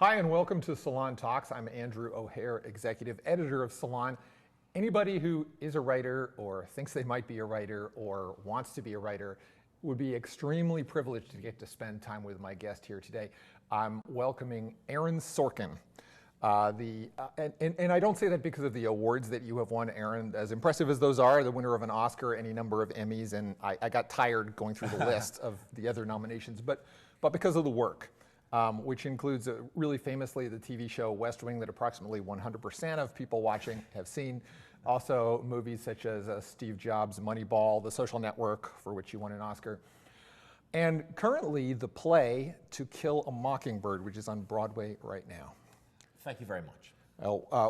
Hi, and welcome to Salon Talks. I'm Andrew O'Hare, executive editor of Salon. Anybody who is a writer or thinks they might be a writer or wants to be a writer would be extremely privileged to get to spend time with my guest here today. I'm welcoming Aaron Sorkin. And I don't say that because of the awards that you have won, Aaron. As impressive as those are, the winner of an Oscar, any number of Emmys, and I got tired going through the list of the other nominations, but because of the work. Which includes really famously the TV show West Wing that approximately 100% of people watching have seen. Also movies such as Steve Jobs' Moneyball, The Social Network, for which you won an Oscar. And currently the play To Kill a Mockingbird, which is on Broadway right now. Thank you very much.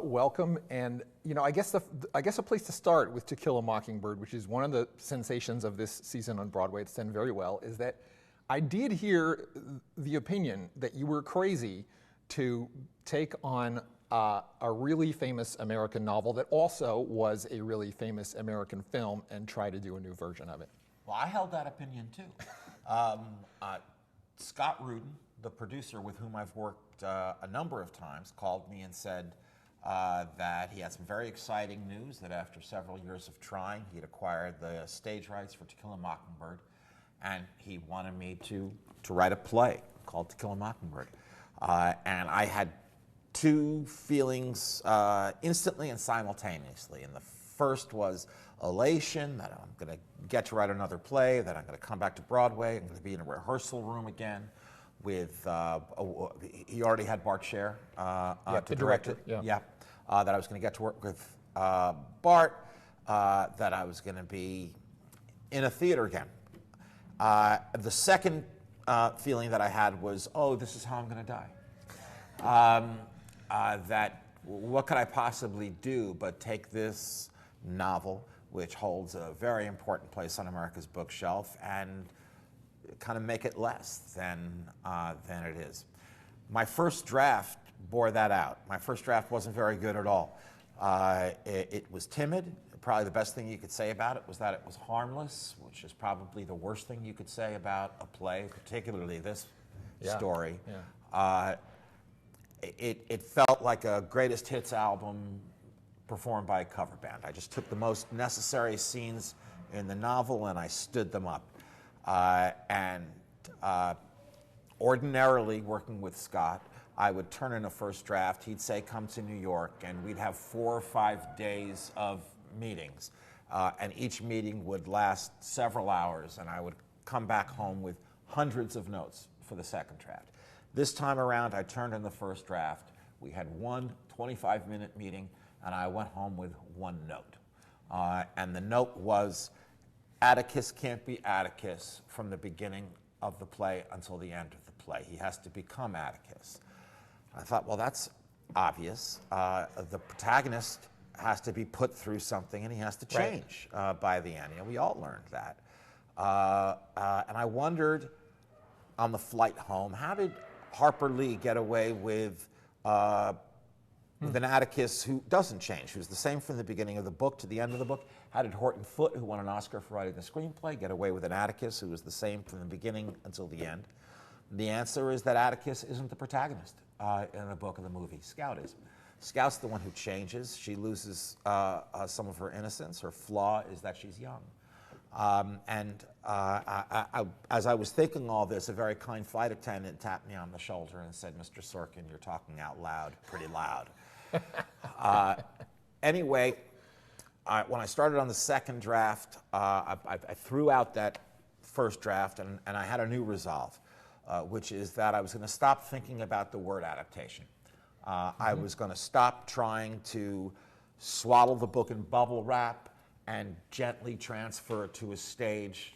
Welcome, and I guess a place to start with To Kill a Mockingbird, which is one of the sensations of this season on Broadway. It's done very well, is that I did hear the opinion that you were crazy to take on a really famous American novel that also was a really famous American film and try to do a new version of it. Well, I held that opinion too. Scott Rudin, the producer with whom I've worked a number of times, called me and said that he had some very exciting news that after several years of trying, he'd acquired the stage rights for To Kill a Mockingbird. And he wanted me to write a play called To Kill a Mockingbird. And I had two feelings instantly and simultaneously. And the first was elation, that I'm going to get to write another play, that I'm going to come back to Broadway, I'm going to be in a rehearsal room again with, he already had Bart Scher to direct it. That I was going to get to work with Bart, that I was going to be in a theater again. The second feeling that I had was, oh, this is how I'm going to die. That what could I possibly do but take this novel, which holds a very important place on America's bookshelf, and kind of make it less than it is. My first draft bore that out. My first draft wasn't very good at all. It was timid. Probably the best thing you could say about it was that it was harmless, which is probably the worst thing you could say about a play, particularly this story. Yeah. It felt like a greatest hits album performed by a cover band. I just took the most necessary scenes in the novel and I stood them up. Ordinarily, working with Scott, I would turn in a first draft. He'd say, come to New York, and we'd have 4 or 5 days of meetings, and each meeting would last several hours, and I would come back home with hundreds of notes for the second draft. This time around, I turned in the first draft. We had one 25-minute meeting, and I went home with one note. And the note was, Atticus can't be Atticus from the beginning of the play until the end of the play. He has to become Atticus. I thought, well, that's obvious. The protagonist has to be put through something, and he has to change by the end. We all learned that. And I wondered on the flight home, how did Harper Lee get away with an Atticus who doesn't change, who's the same from the beginning of the book to the end of the book? How did Horton Foote, who won an Oscar for writing the screenplay, get away with an Atticus who was the same from the beginning until the end? The answer is that Atticus isn't the protagonist in the book or the movie. Scout is. Scout's the one who changes. She loses some of her innocence. Her flaw is that she's young. As I was thinking all this, a very kind flight attendant tapped me on the shoulder and said, Mr. Sorkin, you're talking out loud, pretty loud. Anyway, when I started on the second draft, I threw out that first draft, and I had a new resolve, which is that I was going to stop thinking about the word adaptation. I was going to stop trying to swaddle the book in bubble wrap and gently transfer it to a stage,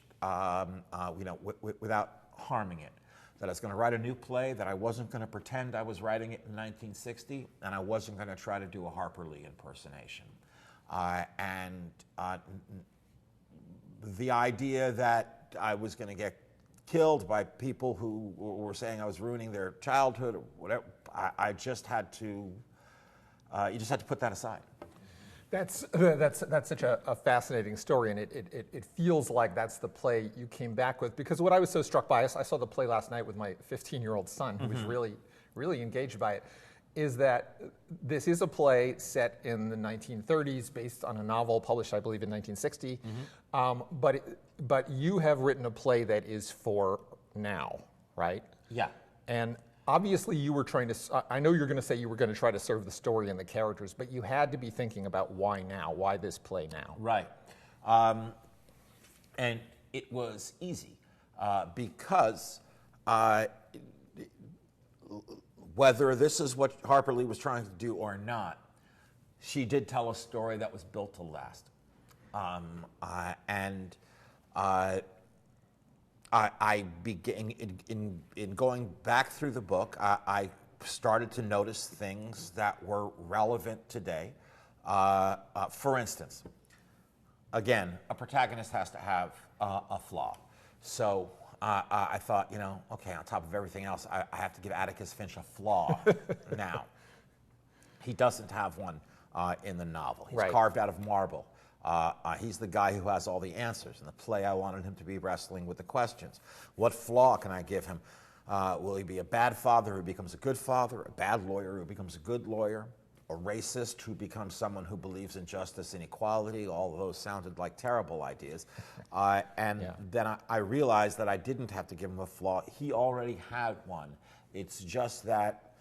without harming it. That I was going to write a new play, that I wasn't going to pretend I was writing it in 1960, and I wasn't going to try to do a Harper Lee impersonation. The idea that I was going to get killed by people who were saying I was ruining their childhood or whatever, I just had to, you just had to put that aside. That's such a fascinating story, and it feels like that's the play you came back with. Because what I was so struck by, I saw the play last night with my 15-year-old son, who was really really engaged by it, is that this is a play set in the 1930s based on a novel published, I believe, in 1960. But you have written a play that is for now, right? Yeah. And obviously you were trying to, I know you're going to say you were going to try to serve the story and the characters, but you had to be thinking about why now, why this play now. Right. And it was easy because whether this is what Harper Lee was trying to do or not, she did tell a story that was built to last. I began, in going back through the book, I started to notice things that were relevant today. For instance, again, a protagonist has to have a flaw. So I thought, okay, on top of everything else, I have to give Atticus Finch a flaw now. He doesn't have one in the novel. He's carved out of marble. He's the guy who has all the answers. In the play, I wanted him to be wrestling with the questions. What flaw can I give him? Will he be a bad father who becomes a good father, a bad lawyer who becomes a good lawyer, a racist who becomes someone who believes in justice and equality? All of those sounded like terrible ideas. Then I realized that I didn't have to give him a flaw. He already had one. It's just that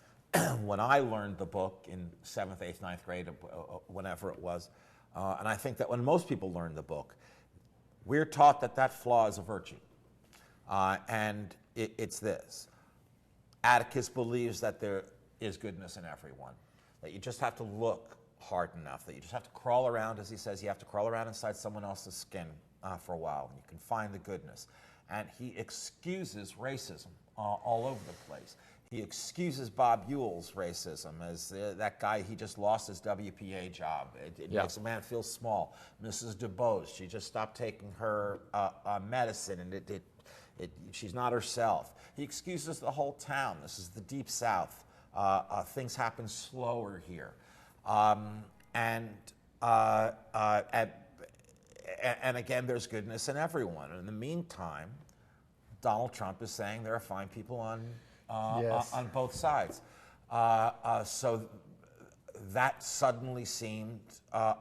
when I learned the book in 7th, 8th, 9th grade, whenever it was, and I think that when most people learn the book, we're taught that that flaw is a virtue. And it's this. Atticus believes that there is goodness in everyone, that you just have to look hard enough, that you just have to crawl around, as he says, you have to crawl around inside someone else's skin for a while, and you can find the goodness. And he excuses racism all over the place. He excuses Bob Ewell's racism as that guy, he just lost his WPA job. It makes a man feel small. Mrs. DuBose, she just stopped taking her medicine, and she's not herself. He excuses the whole town. This is the Deep South. Things happen slower here. And again, there's goodness in everyone. And in the meantime, Donald Trump is saying there are fine people on both sides. So that suddenly seemed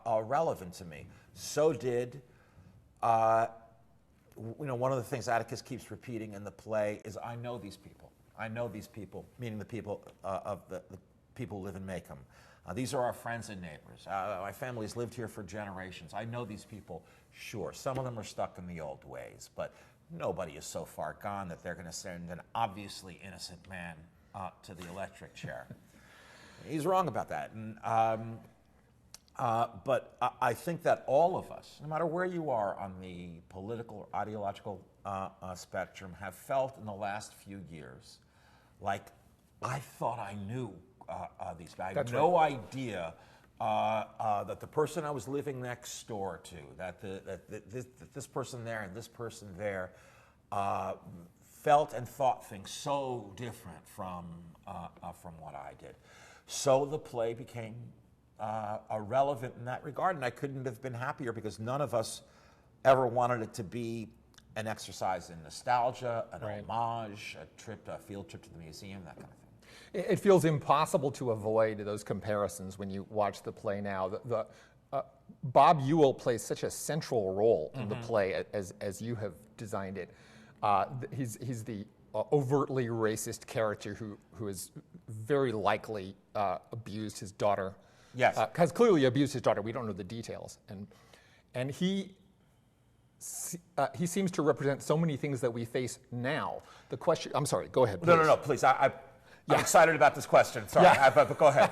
relevant to me. So did, one of the things Atticus keeps repeating in the play is, I know these people. I know these people, meaning the people of the people who live in Macomb. These are our friends and neighbors. My family's lived here for generations. I know these people. Sure, some of them are stuck in the old ways, but nobody is so far gone that they're going to send an obviously innocent man to the electric chair. He's wrong about that. But I think that all of us, no matter where you are on the political or ideological spectrum, have felt in the last few years like, I thought I knew these guys. I had no idea that the person I was living next door to, that this person there and this person there felt and thought things so different from what I did. So the play became relevant in that regard, and I couldn't have been happier, because none of us ever wanted it to be an exercise in nostalgia, an homage, a field trip to the museum, that kind of thing. It feels impossible to avoid those comparisons when you watch the play now. Bob Ewell plays such a central role in the play as you have designed it. He's the overtly racist character who has very likely abused his daughter. Yes. Has clearly abused his daughter. We don't know the details. And he seems to represent so many things that we face now. The question, I'm sorry, go ahead, please. No, please. I'm excited about this question. Sorry, but go ahead.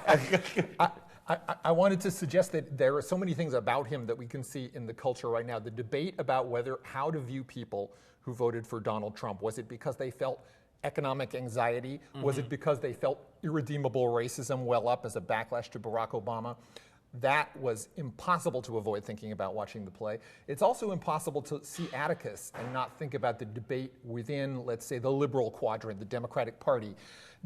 I wanted to suggest that there are so many things about him that we can see in the culture right now. The debate about how to view people who voted for Donald Trump. Was it because they felt economic anxiety? Was it because they felt irredeemable racism well up as a backlash to Barack Obama? That was impossible to avoid thinking about watching the play. It's also impossible to see Atticus and not think about the debate within, let's say, the liberal quadrant, the Democratic Party.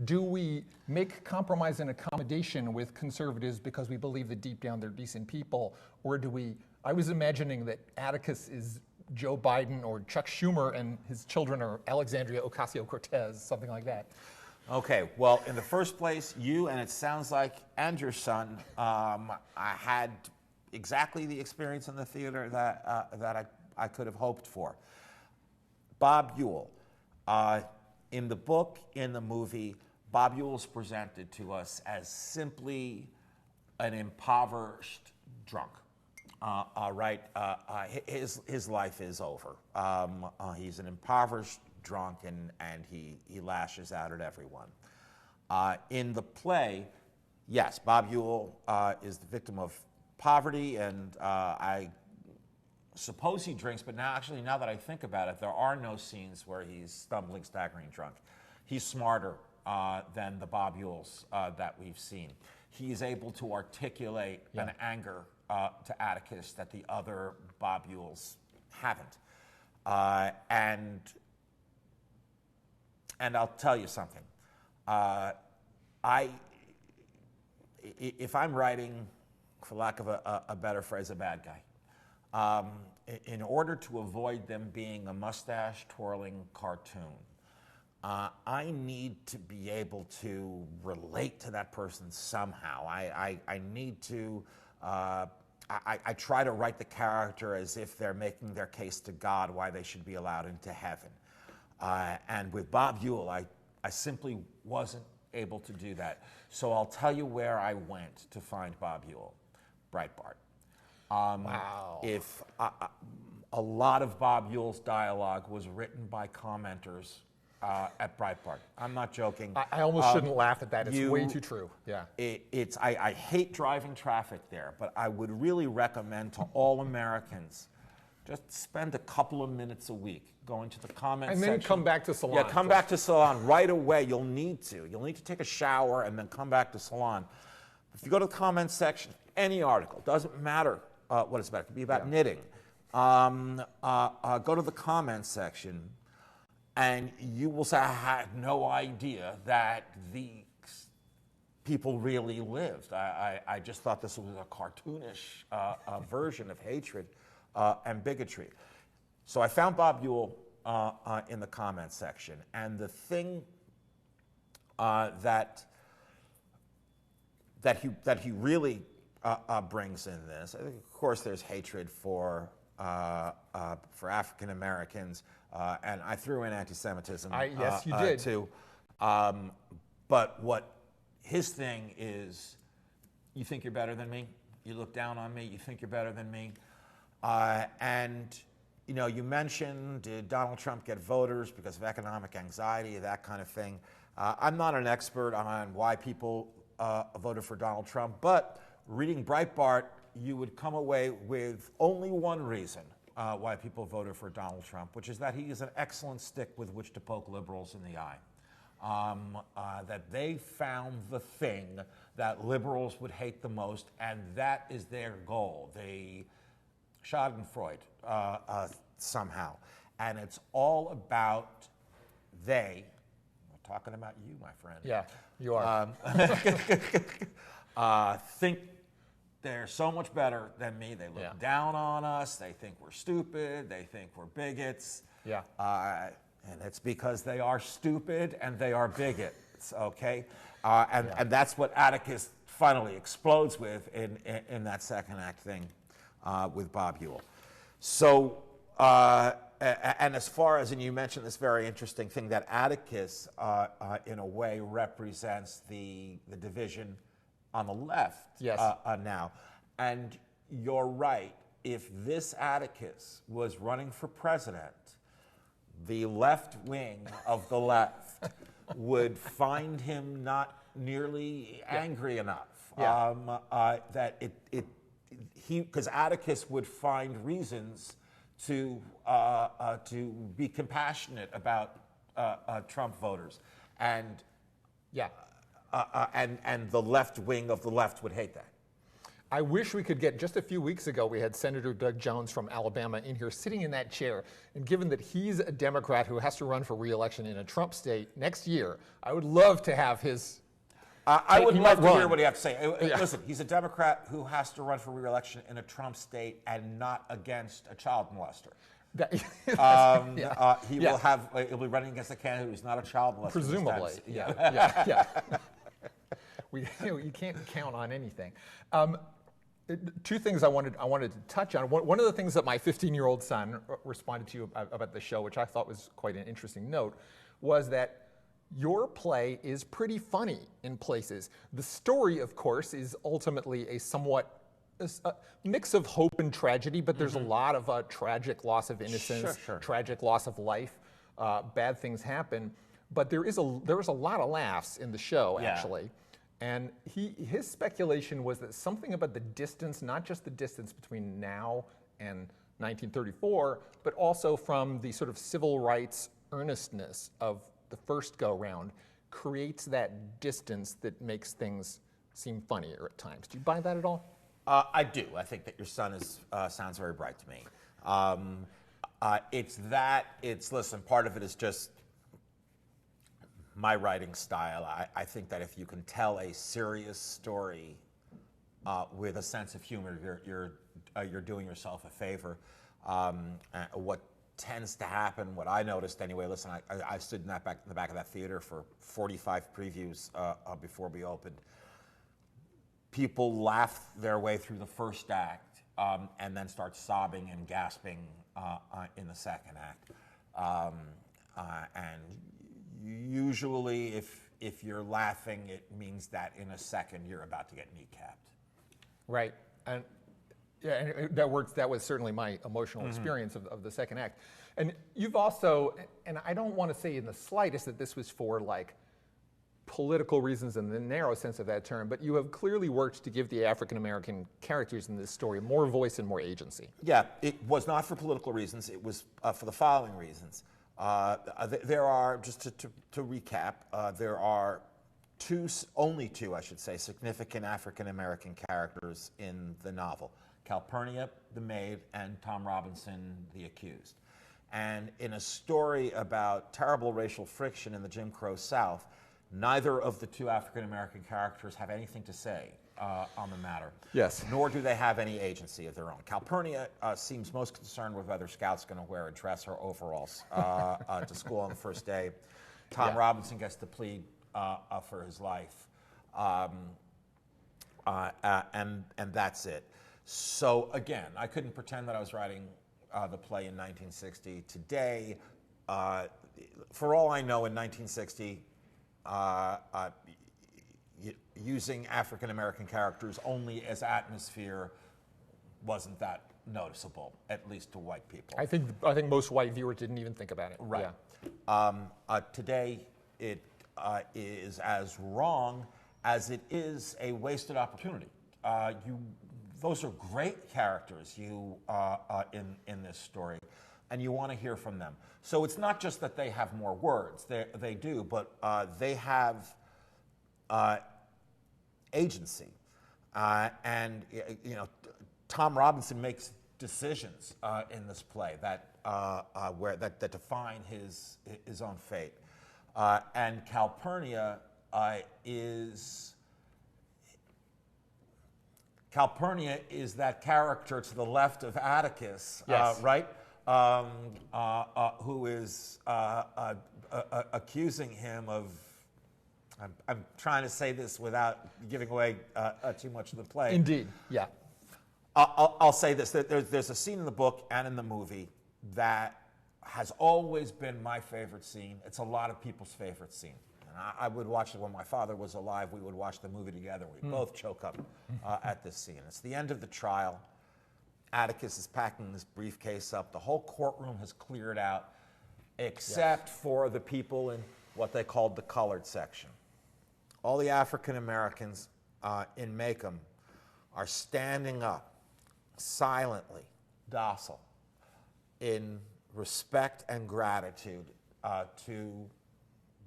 Do we make compromise and accommodation with conservatives because we believe that deep down they're decent people? Or do we, I was imagining that Atticus is Joe Biden or Chuck Schumer and his children are Alexandria Ocasio-Cortez, something like that. Okay, well, in the first place, you, and it sounds like, and your son, I had exactly the experience in the theater that I could have hoped for. Bob Ewell. In the book, in the movie, Bob Ewell is presented to us as simply an impoverished drunk. Right? His life is over. He's an impoverished drunk, and he lashes out at everyone. In the play, yes, Bob Ewell is the victim of poverty, and I suppose he drinks, but now that I think about it, there are no scenes where he's stumbling, staggering drunk. He's smarter than the Bob Ewells that we've seen. He is able to articulate an anger to Atticus that the other Bob Ewells haven't. And I'll tell you something. If I'm writing, for lack of a better phrase, a bad guy, in order to avoid them being a mustache-twirling cartoon, I need to be able to relate to that person somehow. I need to, I try to write the character as if they're making their case to God why they should be allowed into heaven. And with Bob Ewell, I simply wasn't able to do that. So I'll tell you where I went to find Bob Ewell. Breitbart. Wow. If a lot of Bob Ewell's dialogue was written by commenters at Breitbart. I'm not joking. I almost shouldn't laugh at that. It's way too true. Yeah. I hate driving traffic there, but I would really recommend to all Americans just spend a couple of minutes a week going to the comments section. And then come back to Salon. Yeah, come back to Salon right away. You'll need to. You'll need to take a shower and then come back to Salon. If you go to the comments section, any article, doesn't matter what it's about. It could be about knitting. Go to the comments section, and you will say, I had no idea that these people really lived. I just thought this was a cartoonish version of hatred and bigotry. So I found Bob Ewell in the comments section, and the thing that he really brings in this, I think, of course, there's hatred for African Americans, and I threw in anti-Semitism. Yes, you did too. But what his thing is, you think you're better than me. You look down on me. You think you're better than me. And you mentioned, did Donald Trump get voters because of economic anxiety, that kind of thing. I'm not an expert on why people voted for Donald Trump, but reading Breitbart, you would come away with only one reason why people voted for Donald Trump, which is that he is an excellent stick with which to poke liberals in the eye. That they found the thing that liberals would hate the most, and that is their goal. They Schadenfreude somehow. And it's all about I'm talking about you, my friend. Yeah, you are. Think they're so much better than me. They look down on us. They think we're stupid. They think we're bigots. Yeah. And it's because they are stupid and they are bigots, okay? And that's what Atticus finally explodes with in that second act thing with Bob Ewell. So, and as far as, and you mentioned this very interesting thing, that Atticus, in a way, represents the division on the left now. And you're right. If this Atticus was running for president, the left wing of the left would find him not nearly angry enough. That because Atticus would find reasons to be compassionate about Trump voters, and the left wing of the left would hate that. I wish we could get, just a few weeks ago, we had Senator Doug Jones from Alabama in here sitting in that chair. And given that he's a Democrat who has to run for re-election in a Trump state next year, I would love to have his... I would love to hear what he has to say. Listen, he's a Democrat who has to run for re-election in a Trump state and not against a child molester. He will have. He'll be running against a candidate who's not a child molester. Presumably, yeah. You can't count on anything. Two things I wanted to touch on. One of the things that my 15-year-old son responded to about the show, which I thought was quite an interesting note, was that your play is pretty funny in places. The story, of course, is ultimately a somewhat mix of hope and tragedy, but there's a lot of tragic loss of innocence, tragic loss of life, bad things happen. But there was a lot of laughs in the show, actually. And his speculation was that something about the distance, not just the distance between now and 1934, but also from the sort of civil rights earnestness of the first go-round, creates that distance that makes things seem funnier at times. Do you buy that at all? I do. I think that your son sounds very bright to me. Listen, part of it is just my writing style. I think that if you can tell a serious story with a sense of humor, you're doing yourself a favor. What tends to happen, what I noticed anyway, listen, I stood in the back of that theater for 45 previews before we opened. People laugh their way through the first act and then start sobbing and gasping in the second act. And usually if you're laughing, it means that in a second you're about to get kneecapped. Right. And that was certainly my emotional experience of the second act. And you've also, and I don't want to say in the slightest that this was for like political reasons in the narrow sense of that term, but you have clearly worked to give the African-American characters in this story more voice and more agency. Yeah, it was not for political reasons. It was for the following reasons. There are, just to recap, there are only two, I should say, significant African-American characters in the novel. Calpurnia, the maid, and Tom Robinson, the accused. And in a story about terrible racial friction in the Jim Crow South, neither of the two African-American characters have anything to say on the matter. Yes. Nor do they have any agency of their own. Calpurnia seems most concerned with whether Scout's going to wear a dress or overalls to school on the first day. Tom Robinson gets to plead for his life. And that's it. So again, I couldn't pretend that I was writing the play in 1960. Today, for all I know, in 1960, using African-American characters only as atmosphere wasn't that noticeable, at least to white people. I think most white viewers didn't even think about it. Right. Yeah. Today, it is as wrong as it is a wasted opportunity. Those are great characters in this story, and you want to hear from them. So it's not just that they have more words, they do, but they have agency. And Tom Robinson makes decisions in this play that define his own fate. And Calpurnia is that character to the left of Atticus, yes. Right? Who is accusing him of, I'm trying to say this without giving away too much of the play. Indeed, yeah. I'll say this, there's a scene in the book and in the movie that has always been my favorite scene. It's a lot of people's favorite scene. And I would watch it when my father was alive. We would watch the movie together. We both choke up at this scene. It's the end of the trial. Atticus is packing this briefcase up. The whole courtroom has cleared out, except for the people in what they called the colored section. All the African Americans in Macomb are standing up, silently, docile, in respect and gratitude to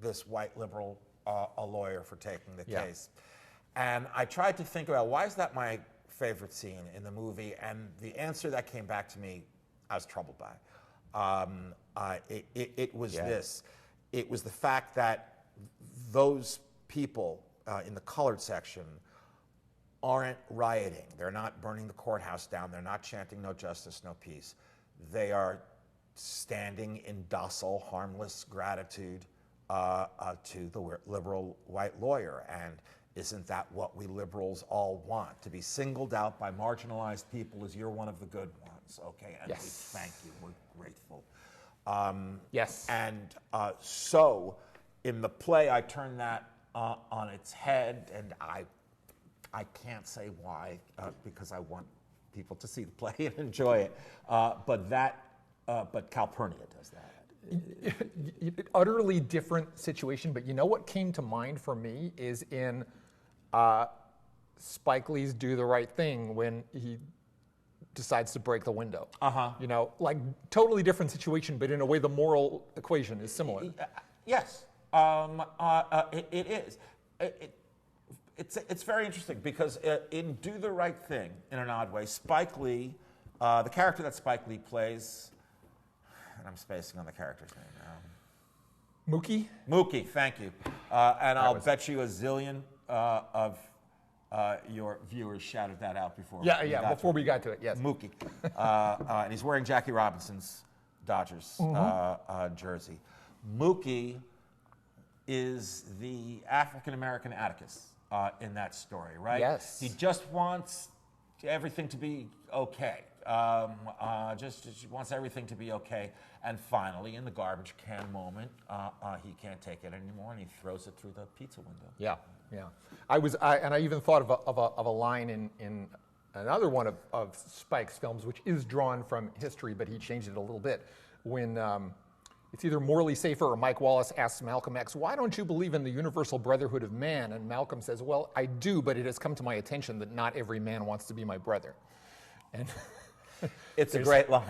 this white liberal a lawyer for taking the case. And I tried to think about, why is that my favorite scene in the movie? And the answer that came back to me, I was troubled by. It was this. It was the fact that those people in the colored section aren't rioting. They're not burning the courthouse down. They're not chanting "No justice, no peace." They are standing in docile, harmless gratitude to the liberal white lawyer. And isn't that what we liberals all want? To be singled out by marginalized people as you're one of the good ones, okay? And Yes. we thank you, we're grateful. Yes. And so in the play, I turn that on its head, and I can't say why, because I want people to see the play and enjoy it. But Calpurnia does that. Utterly different situation, but you know what came to mind for me is in Spike Lee's Do the Right Thing when he decides to break the window. You know, like totally different situation, but in a way the moral equation is similar. Yes, it is. It's very interesting because in Do the Right Thing, in an odd way, Spike Lee, the character that Spike Lee plays, and I'm spacing on the character's name now. Mookie? Mookie, thank you. And I'll bet you a zillion of your viewers shouted that out before. Before we got to it, yes. Mookie. And he's wearing Jackie Robinson's Dodgers jersey. Mookie is the African-American Atticus in that story, right? Yes. He just wants everything to be okay. Just wants everything to be okay. And finally, in the garbage can moment, he can't take it anymore, and he throws it through the pizza window. Yeah. I even thought of a line in another one of Spike's films, which is drawn from history, but he changed it a little bit. When it's either Morley Safer or Mike Wallace asks Malcolm X, "Why don't you believe in the universal brotherhood of man?" And Malcolm says, "Well, I do, but it has come to my attention that not every man wants to be my brother." And it's a great line.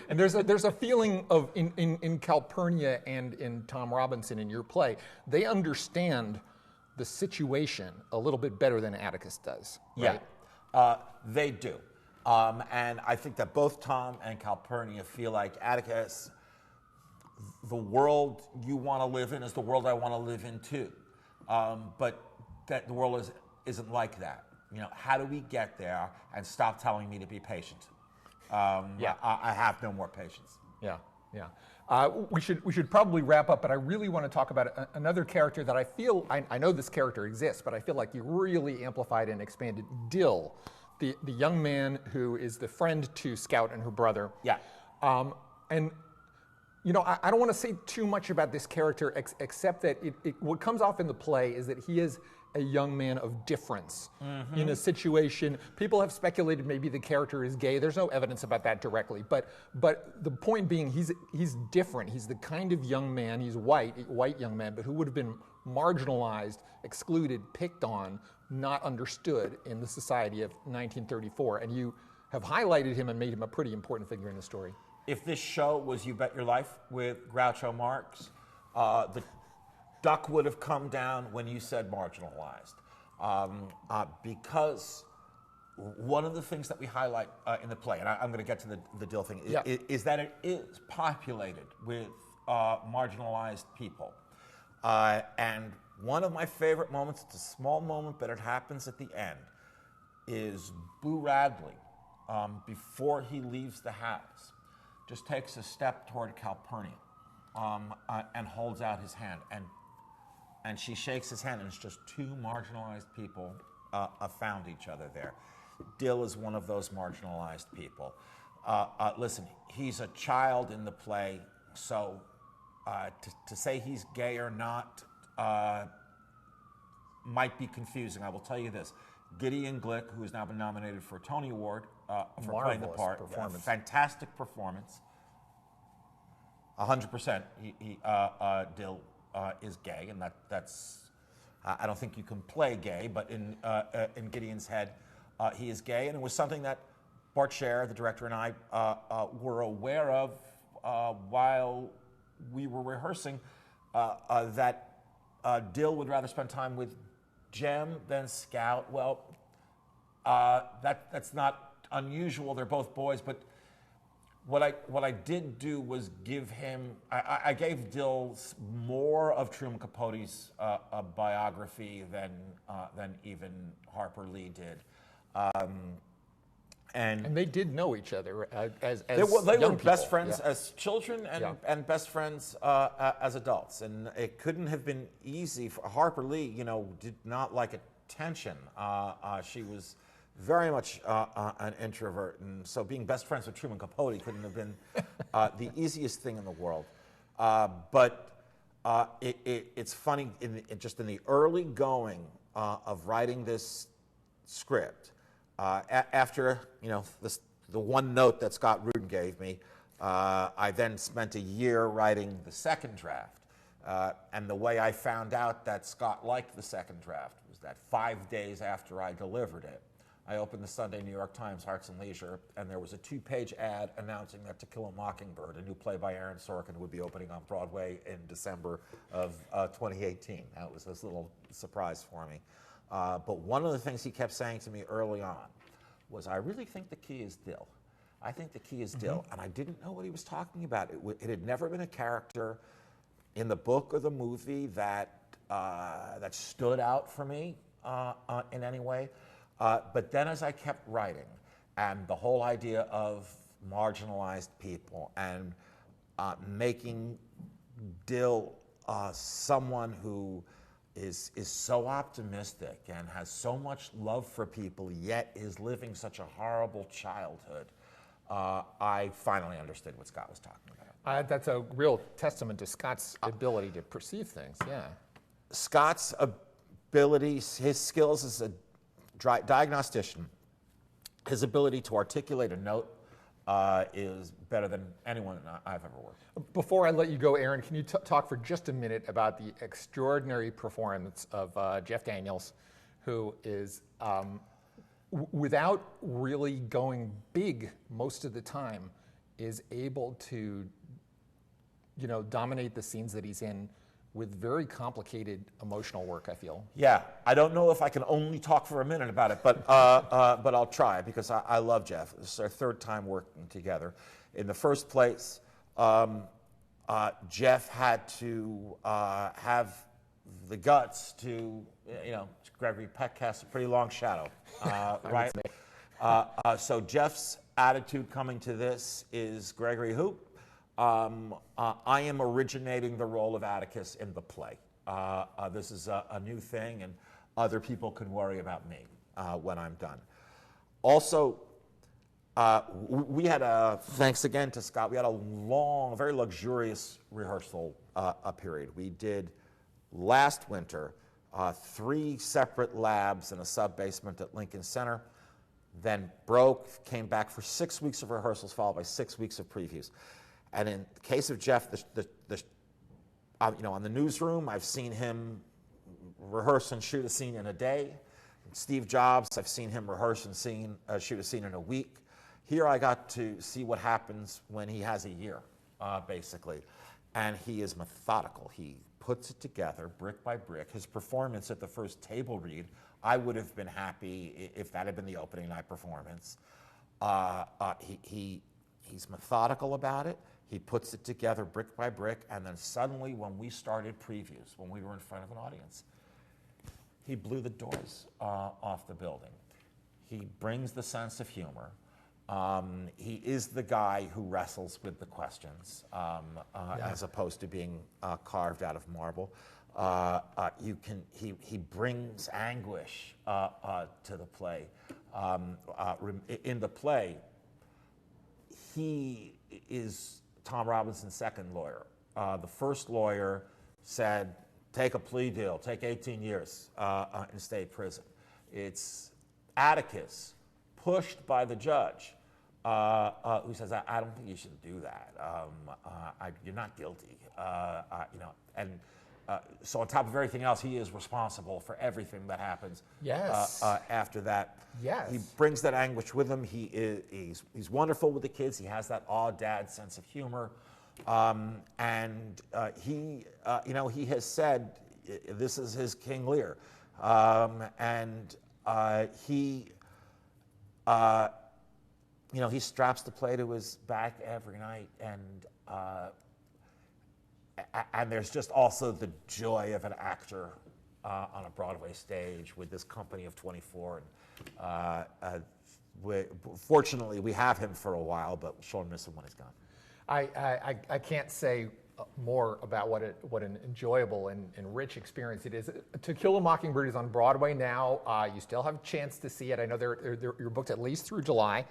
there's a feeling of in Calpurnia and in Tom Robinson in your play, they understand the situation a little bit better than Atticus does. Right? Yeah, they do. And I think that both Tom and Calpurnia feel like Atticus, the world you want to live in is the world I want to live in too. But that the world isn't like that. You know, how do we get there and stop telling me to be patient? I have no more patience. Yeah. We should probably wrap up, but I really want to talk about another character that I feel, I know this character exists, but I feel like you really amplified and expanded. Dill, the young man who is the friend to Scout and her brother. Yeah. And, you know, I don't want to say too much about this character, except that what comes off in the play is that he is a young man of difference in a situation. People have speculated maybe the character is gay. There's no evidence about that directly, but the point being he's different. He's the kind of young man, he's white young man, but who would have been marginalized, excluded, picked on, not understood in the society of 1934. And you have highlighted him and made him a pretty important figure in the story. If this show was You Bet Your Life with Groucho Marx, the duck would have come down when you said marginalized. Because one of the things that we highlight in the play, and I'm going to get to the Dill thing, is that it is populated with marginalized people. And one of my favorite moments, it's a small moment, but it happens at the end, is Boo Radley, before he leaves the house, just takes a step toward Calpurnia and holds out his hand. And she shakes his hand, and it's just two marginalized people found each other there. Dill is one of those marginalized people. Listen, he's a child in the play, so to say he's gay or not might be confusing. I will tell you this. Gideon Glick, who has now been nominated for a Tony Award for playing the part, fantastic performance. 100%. Dill is gay, and that's I don't think you can play gay, but in Gideon's head, he is gay, and it was something that Bart Scher, the director, and I were aware of while we were rehearsing. That Dill would rather spend time with Jem than Scout. Well, that's not unusual. They're both boys, but what I did do was give him. I gave Dill more of Truman Capote's biography than even Harper Lee did. And they did know each other as they were young best people. friends Yeah. as children and best friends as adults. And it couldn't have been easy. Harper Lee, did not like attention. She was very much an introvert. And so being best friends with Truman Capote couldn't have been the easiest thing in the world. But it's funny, just in the early going of writing this script, after the one note that Scott Rudin gave me, I then spent a year writing the second draft. And the way I found out that Scott liked the second draft was that 5 days after I delivered it, I opened the Sunday New York Times Arts and Leisure, and there was a 2-page ad announcing that To Kill a Mockingbird, a new play by Aaron Sorkin, would be opening on Broadway in December of 2018. That was this little surprise for me. But one of the things he kept saying to me early on was, I really think the key is Dill. I think the key is Dill. And I didn't know what he was talking about. It had never been a character in the book or the movie that stood out for me in any way. But then as I kept writing, and the whole idea of marginalized people and making Dill someone who is so optimistic and has so much love for people, yet is living such a horrible childhood, I finally understood what Scott was talking about. That's a real testament to Scott's ability to perceive things, yeah. Scott's abilities, his skills as a diagnostician, his ability to articulate a note is better than anyone I've ever worked with. Before I let you go, Aaron, can you talk for just a minute about the extraordinary performance of Jeff Daniels, who is, without really going big most of the time, is able to, dominate the scenes that he's in with very complicated emotional work, I feel. Yeah, I don't know if I can only talk for a minute about it, but I'll try, because I love Jeff. This is our third time working together. In the first place, Jeff had to have the guts to, Gregory Peck casts a pretty long shadow, right? So Jeff's attitude coming to this is, Gregory, who? I am originating the role of Atticus in the play. This is a new thing, and other people can worry about me when I'm done. Also, we had thanks again to Scott, we had a long, very luxurious rehearsal period. We did last winter 3 separate labs in a sub-basement at Lincoln Center, then broke, came back for 6 weeks of rehearsals, followed by 6 weeks of previews. And in the case of Jeff, on the newsroom, I've seen him rehearse and shoot a scene in a day. Steve Jobs, I've seen him rehearse and shoot a scene in a week. Here I got to see what happens when he has a year, basically. And he is methodical. He puts it together brick by brick. His performance at the first table read, I would have been happy if that had been the opening night performance. He's methodical about it. He puts it together brick by brick, and then suddenly when we started previews, when we were in front of an audience, he blew the doors off the building. He brings the sense of humor. He is the guy who wrestles with the questions, as opposed to being carved out of marble. He brings anguish to the play. In the play, he is Tom Robinson's second lawyer. The first lawyer said, take a plea deal, take 18 years in state prison. It's Atticus, pushed by the judge, who says, I don't think you should do that. You're not guilty. So on top of everything else, he is responsible for everything that happens after that. Yes. He brings that anguish with him. He's wonderful with the kids. He has that aw dad sense of humor. He has said this is his King Lear. He straps the play to his back every night, and there's just also the joy of an actor on a Broadway stage with this company of 24. Fortunately, we have him for a while, but she'll miss him when he's gone. I can't say more about what an enjoyable and rich experience it is. To Kill a Mockingbird is on Broadway now. You still have a chance to see it. I know you're booked at least through July.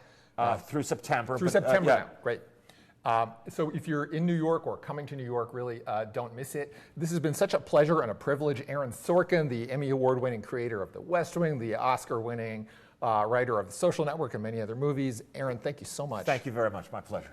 Through September. Through September now. Great. So if you're in New York or coming to New York, really don't miss it. This has been such a pleasure and a privilege. Aaron Sorkin, the Emmy Award-winning creator of The West Wing, the Oscar-winning writer of The Social Network and many other movies. Aaron, thank you so much. Thank you very much. My pleasure.